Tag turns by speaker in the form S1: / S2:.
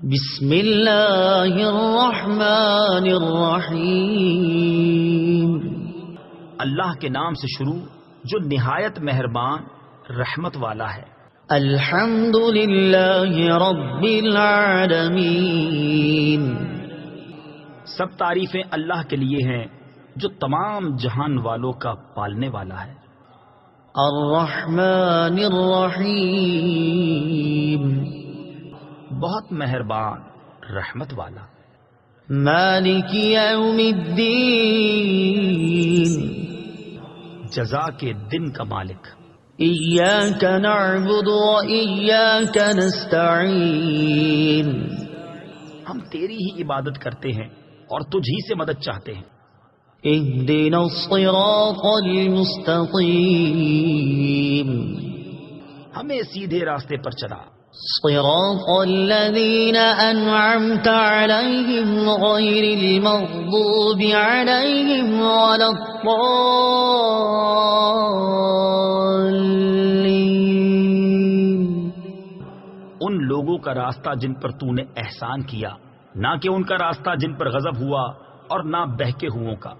S1: بسم اللہ الرحمن الرحیم،
S2: اللہ کے نام سے شروع جو نہایت مہربان رحمت والا ہے۔
S1: الحمد للہ رب العالمین،
S2: سب تعریفیں اللہ کے لیے ہیں جو تمام جہان والوں کا پالنے والا ہے۔
S1: الرحمن الرحیم،
S2: بہت مہربان رحمت والا۔
S1: مالک یوم الدین،
S2: جزا کے دن کا مالک۔
S1: ایاک نعبد و ایاک نستعین،
S2: ہم تیری ہی عبادت کرتے ہیں اور تجھ ہی سے مدد چاہتے ہیں۔
S1: اہدنا الصراط المستقیم،
S2: ہمیں سیدھے راستے پر چلا۔
S1: صراط الذین انعمت علیہم غیر المغضوب علیہم ولا الضالین،
S2: ان لوگوں کا راستہ جن پر تو نے احسان کیا، نہ کہ ان کا راستہ جن پر غضب ہوا اور نہ بہکے ہوئوں کا۔